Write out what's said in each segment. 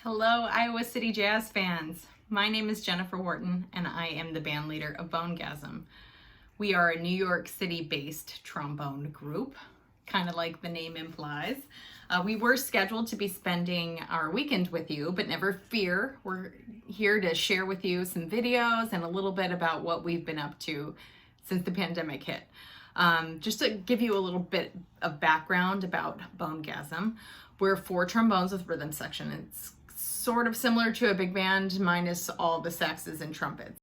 Hello, Iowa City Jazz fans. My name is Jennifer Wharton, and I am the band leader of Bonegasm. We are a New York City-based trombone group, kind of like the name implies. We were scheduled to be spending our weekend with you, but never fear. We're here to share with you some videos and a little bit about what we've been up to since the pandemic hit. Just to give you a little bit of background about Bonegasm, we're 4 trombones with rhythm section. It's sort of similar to a big band minus all the saxes and trumpets.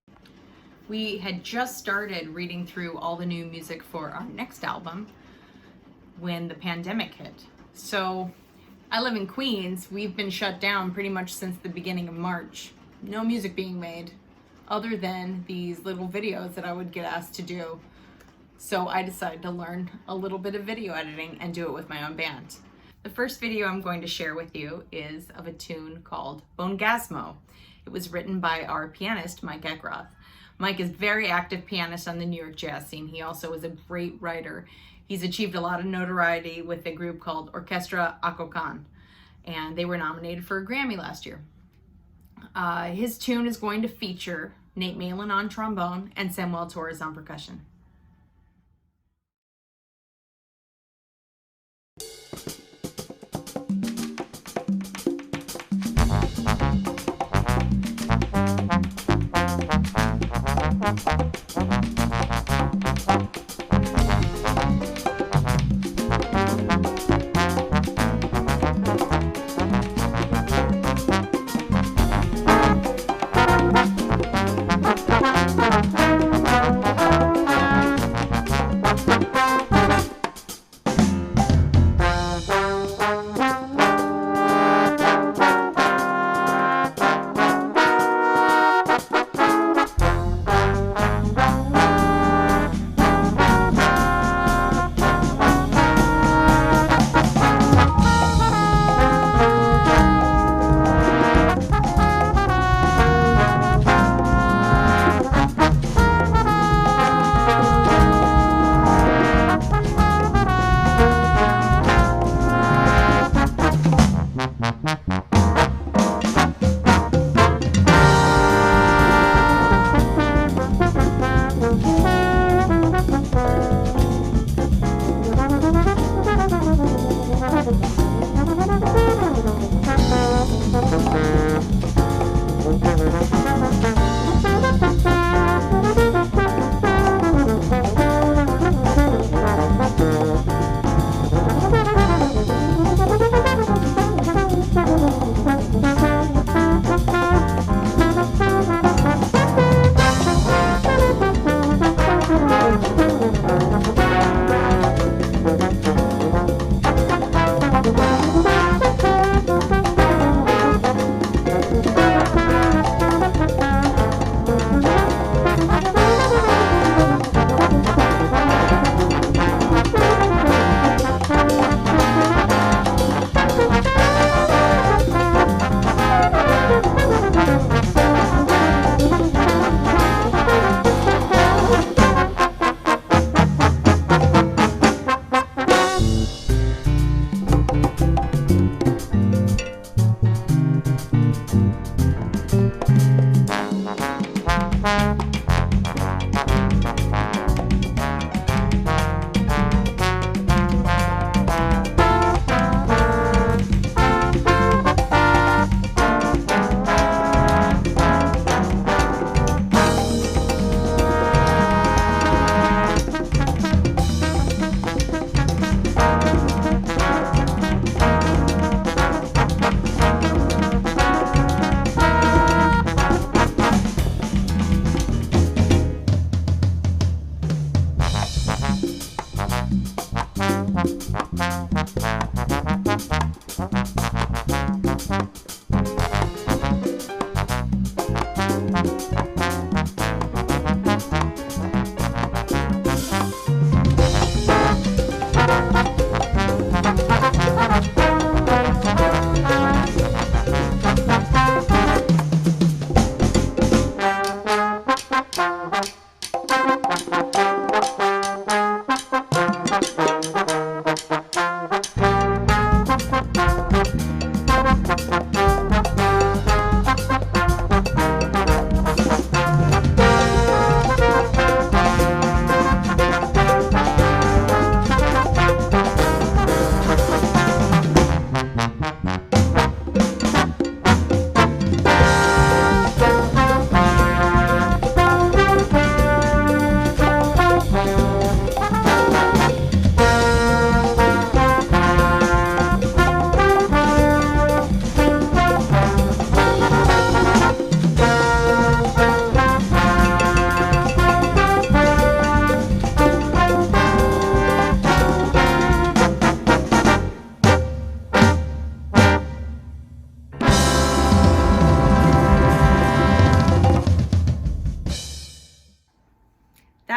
We had just started reading through all the new music for our next album when the pandemic hit. So I live in Queens. We've been shut down pretty much since the beginning of March. No music being made other than these little videos that I would get asked to do. So I decided to learn a little bit of video editing and do it with my own band. The first video I'm going to share with you is of a tune called Bonegasmo. It was written by our pianist, Mike Eckroth. Mike is a very active pianist on the New York jazz scene. He also is a great writer. He's achieved a lot of notoriety with a group called Orchestra Akokan, and they were nominated for a Grammy last year. His tune is going to feature Nate Malin on trombone and Samuel Torres on percussion.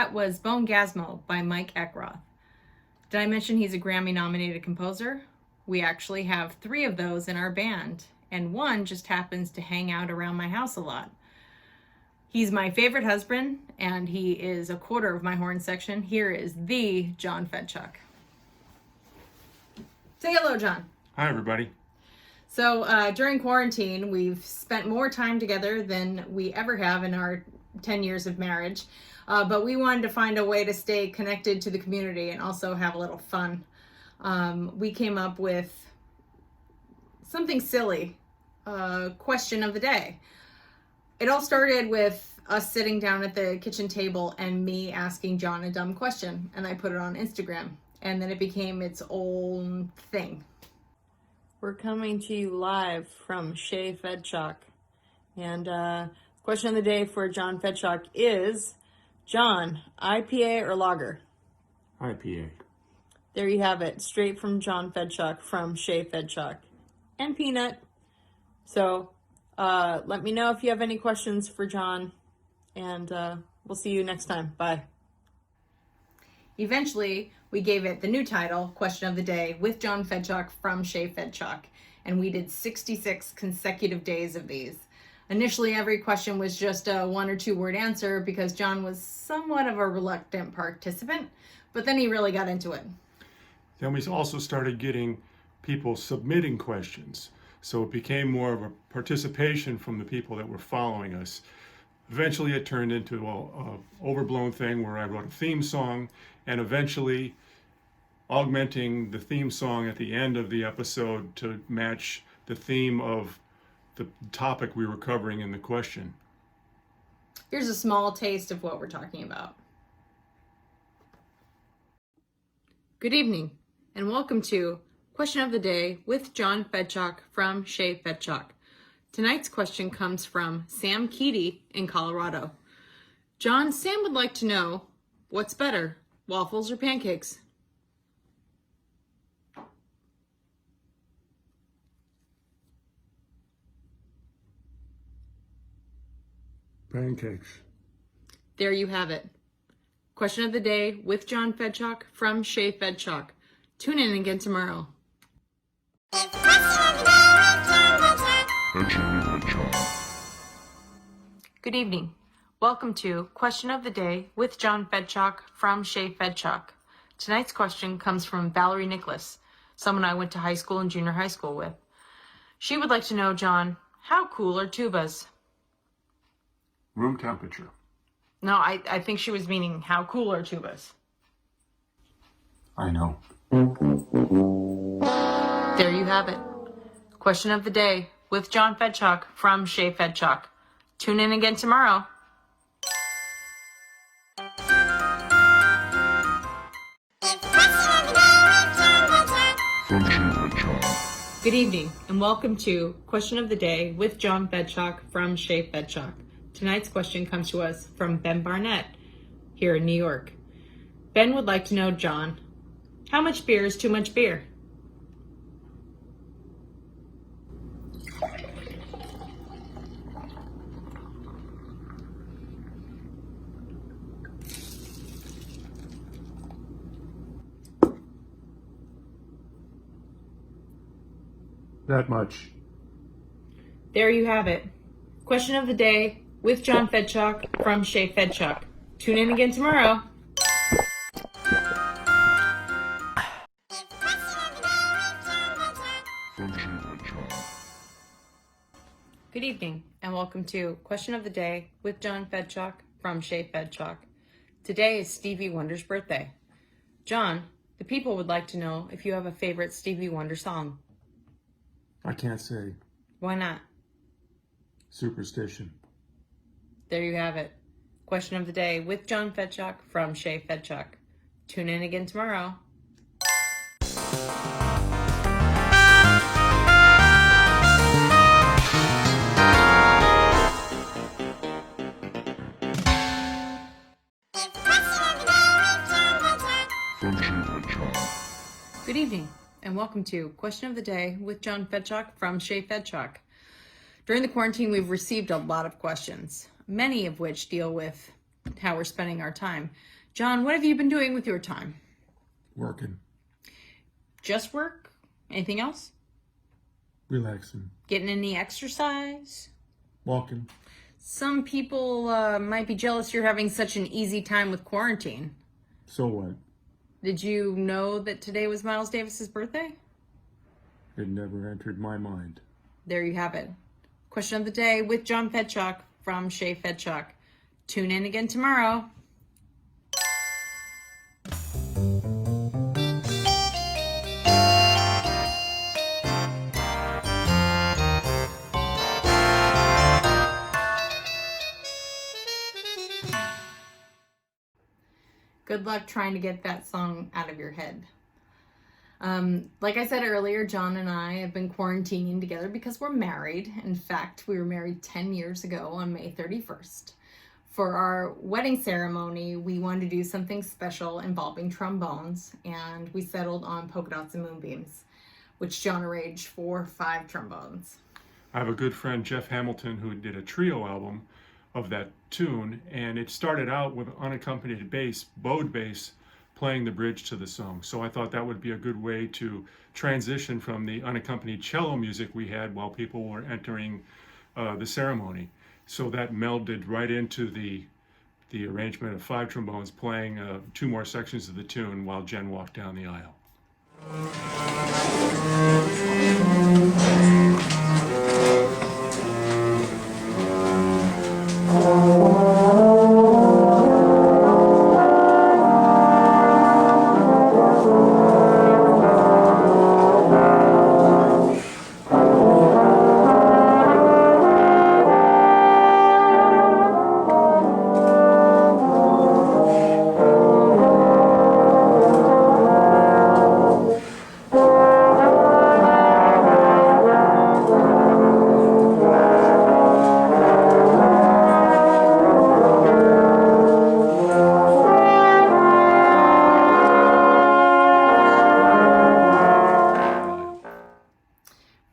That was Bonegasmo by Mike Eckroth. Did I mention he's a Grammy-nominated composer? We actually have 3 of those in our band, and one just happens to hang out around my house a lot. He's my favorite husband, and he is a quarter of my horn section. Here is the John Fedchuk. Say hello, John. Hi, everybody. So during quarantine, we've spent more time together than we ever have in our 10 years of marriage. But we wanted to find a way to stay connected to the community and also have a little fun. We came up with something silly, question of the day. It all started with us sitting down at the kitchen table and me asking John a dumb question, and I put it on Instagram, and then it became its own thing. We're coming to you live from Shea Fedchuk, and question of the day for John Fedchuk is, John, IPA or lager? IPA. There you have it, straight from John Fedchuk from Shea Fedchuk and Peanut. So let me know if you have any questions for John, and we'll see you next time. Bye. Eventually, we gave it the new title, Question of the Day, with John Fedchuk from Shea Fedchuk, and we did 66 consecutive days of these. Initially, every question was just a 1 or 2 word answer because John was somewhat of a reluctant participant, but then he really got into it. Then we also started getting people submitting questions. So it became more of a participation from the people that were following us. Eventually it turned into an overblown thing where I wrote a theme song, and eventually augmenting the theme song at the end of the episode to match the theme of the topic we were covering in the question. Here's a small taste of what we're talking about. Good evening, and welcome to Question of the Day with John Fedchuk from Shea Fedchuk. Tonight's question comes from Sam Keaty in Colorado. John, Sam would like to know, what's better, waffles or pancakes? Pancakes. There you have it. Question of the Day with John Fedchuk from Shea Fedchuk. Tune in again tomorrow. Good evening. Welcome to Question of the Day with John Fedchuk from Shea Fedchuk. Tonight's question comes from Valerie Nicholas, someone I went to high school and junior high school with. She would like to know, John, how cool are tubas? Room temperature. No, I think she was meaning how cool are tubas? I know. There you have it. Question of the Day with John Fedchuk from Shea Fedchuk. Tune in again tomorrow. Good evening, and welcome to Question of the Day with John Fedchuk from Shea Fedchuk. Tonight's question comes to us from Ben Barnett here in New York. Ben would like to know, John, how much beer is too much beer? That much. There you have it. Question of the Day with John Fedchuk from Shea Fedchuk. Tune in again tomorrow. Good evening, and welcome to Question of the Day with John Fedchuk from Shea Fedchuk. Today is Stevie Wonder's birthday. John, the people would like to know if you have a favorite Stevie Wonder song. I can't say. Why not? Superstition. There you have it. Question of the Day with John Fedchuk from Shea Fedchuk. Tune in again tomorrow. Good evening, and welcome to Question of the Day with John Fedchuk from Shea Fedchuk. During the quarantine, we've received a lot of questions, many of which deal with how we're spending our time. John, what have you been doing with your time? Working, Just work? Anything else? relaxing, Getting any exercise? walking. Some people might be jealous you're having such an easy time with quarantine. So what? Did you know that today was Miles Davis's birthday? It never entered my mind. There you have it. Question of the day with John Fedchuk from Shay Fedchuk. Tune in again tomorrow. Good luck trying to get that song out of your head. Like I said earlier, John and I have been quarantining together because we're married. In fact, we were married 10 years ago on May 31st. For our wedding ceremony, we wanted to do something special involving trombones, and we settled on polka dots and moonbeams, which John arranged for 5 trombones. I have a good friend, Jeff Hamilton, who did a trio album of that tune, and it started out with unaccompanied bass, bowed bass, playing the bridge to the song. So I thought that would be a good way to transition from the unaccompanied cello music we had while people were entering the ceremony. So that melded right into the arrangement of 5 trombones playing 2 more sections of the tune while Jen walked down the aisle.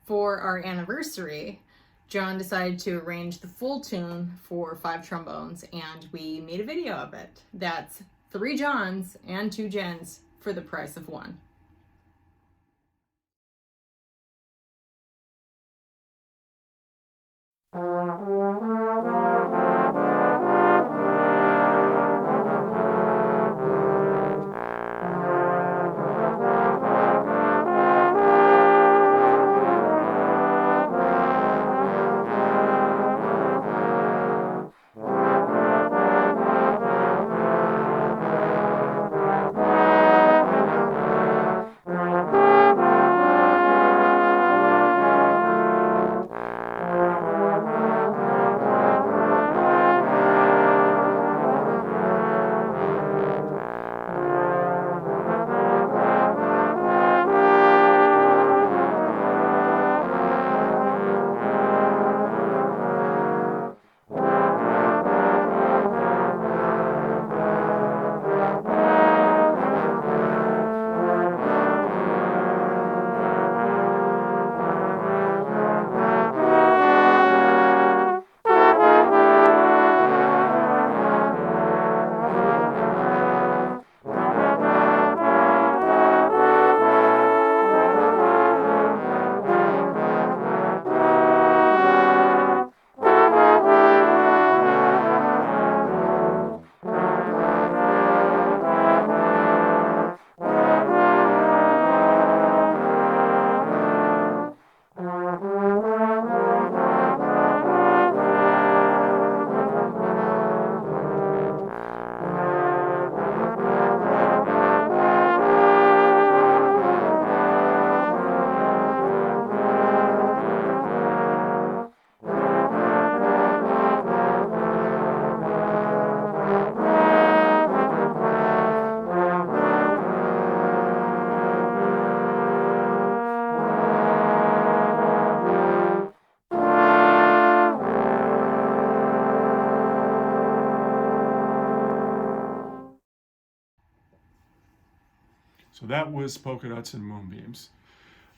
For our anniversary, John decided to arrange the full tune for 5 trombones, and we made a video of it. That's 3 Johns and 2 Jens for the price of 1. So that was Polka Dots and Moonbeams.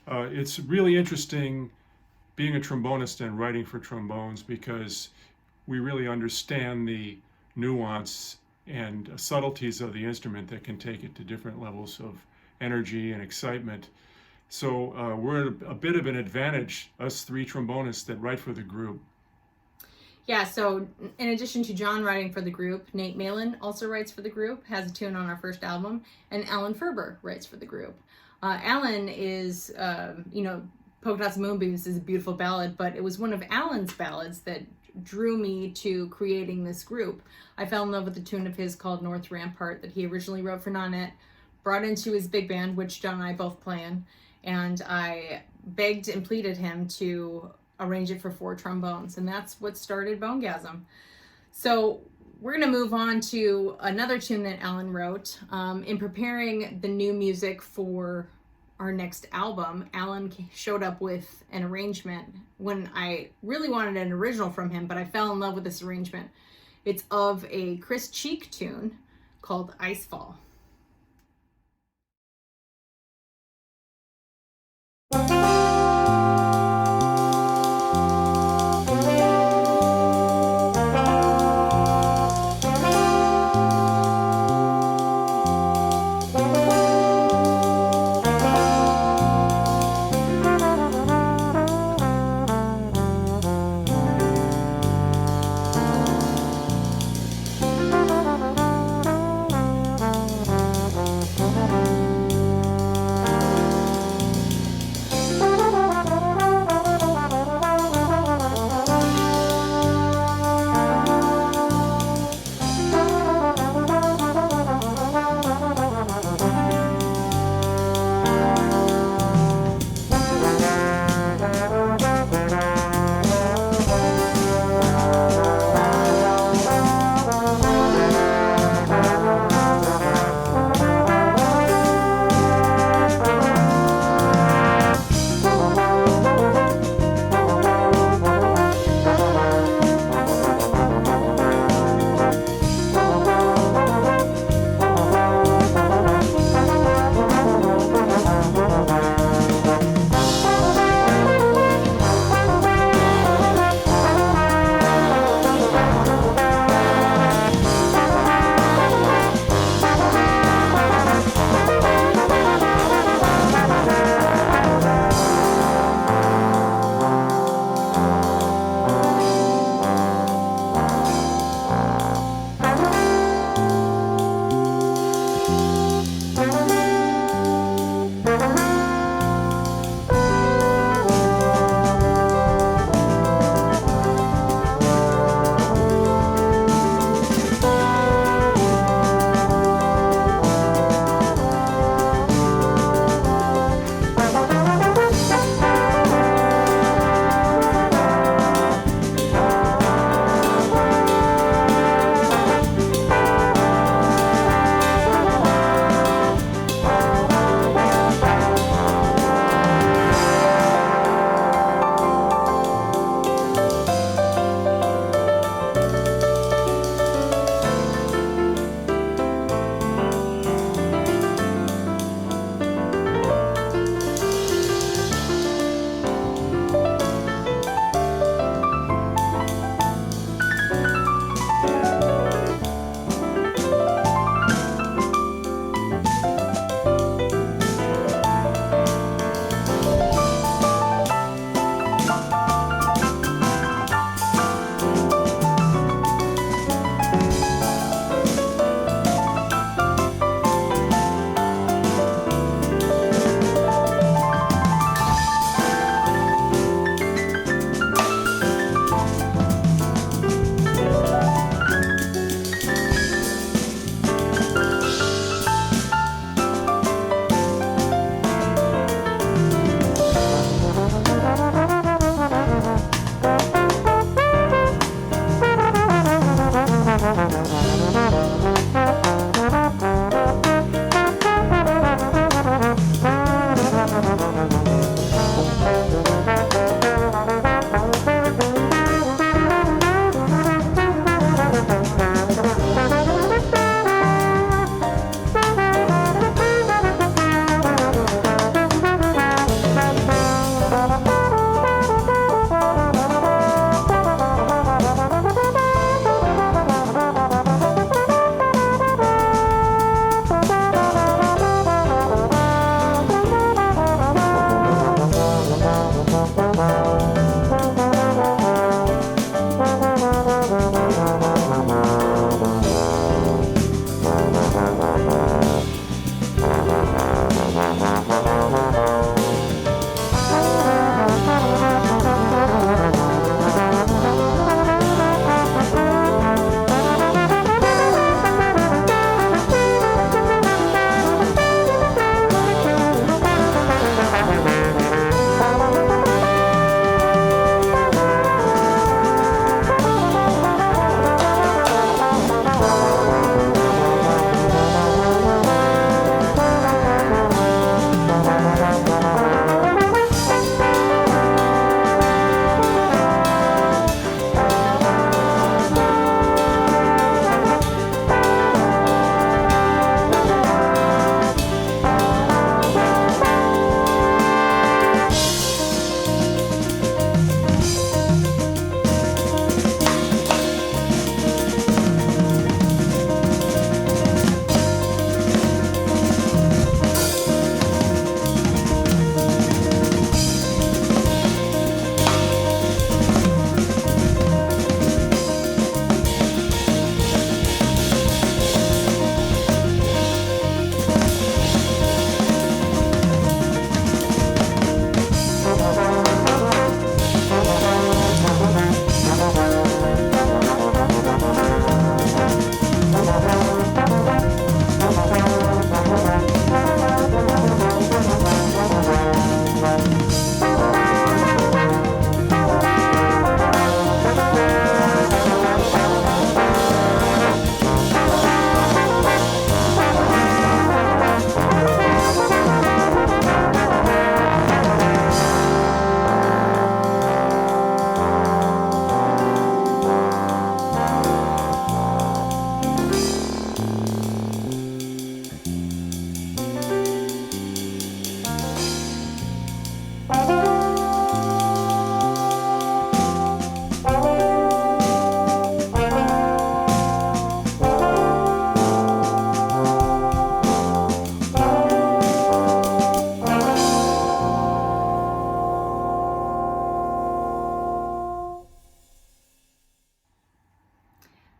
It's really interesting being a trombonist and writing for trombones because we really understand the nuance and subtleties of the instrument that can take it to different levels of energy and excitement. So we're at a bit of an advantage, us three trombonists that write for the group. Yeah, so in addition to John writing for the group, Nate Malin also writes for the group, has a tune on our first album, and Alan Ferber writes for the group. Alan is, Polka Dots and Moonbeams is a beautiful ballad, but it was one of Alan's ballads that drew me to creating this group. I fell in love with a tune of his called North Rampart that he originally wrote for Nanette, brought into his big band, which John and I both play in, and I begged and pleaded him to arrange it for 4 trombones, and that's what started Bonegasm. So we're going to move on to another tune that Alan wrote. In preparing the new music for our next album, Alan showed up with an arrangement when I really wanted an original from him, but I fell in love with this arrangement. It's of a Chris Cheek tune called Icefall.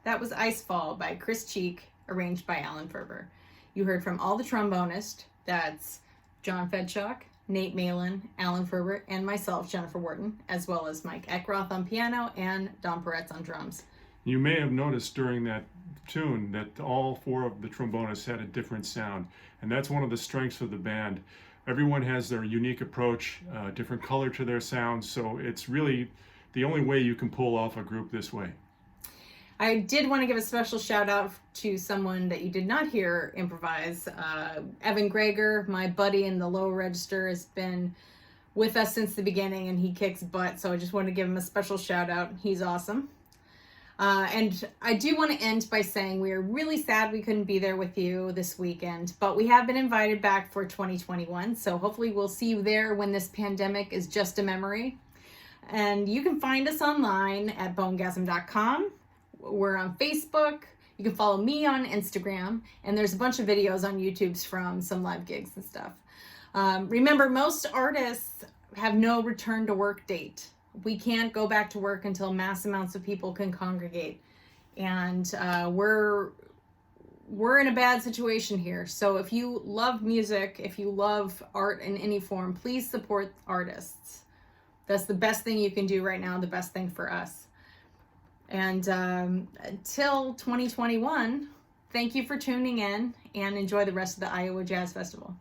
That was Ice Fall by Chris Cheek, arranged by Alan Ferber. You heard from all the trombonists, that's John Fedshock, Nate Malin, Alan Ferber, and myself, Jennifer Wharton, as well as Mike Eckroth on piano and Don Peretz on drums. You may have noticed during that tune that all four of the trombonists had a different sound, and that's one of the strengths of the band. Everyone has their unique approach, different color to their sound, so it's really the only way you can pull off a group this way. I did want to give a special shout out to someone that you did not hear improvise. Evan Greger, my buddy in the low register, has been with us since the beginning and he kicks butt, so I just wanted to give him a special shout out. He's awesome. And I do want to end by saying we are really sad we couldn't be there with you this weekend, but we have been invited back for 2021, so hopefully we'll see you there when this pandemic is just a memory. And you can find us online at bonegasm.com. We're on Facebook. You can follow me on Instagram, and there's a bunch of videos on YouTube from some live gigs and stuff. Remember, most artists have no return to work date. We can't go back to work until mass amounts of people can congregate. And we're in a bad situation here. So if you love music, if you love art in any form, please support artists. That's the best thing you can do right now, the best thing for us. And until 2021, thank you for tuning in and enjoy the rest of the Iowa Jazz Festival.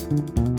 Thank you.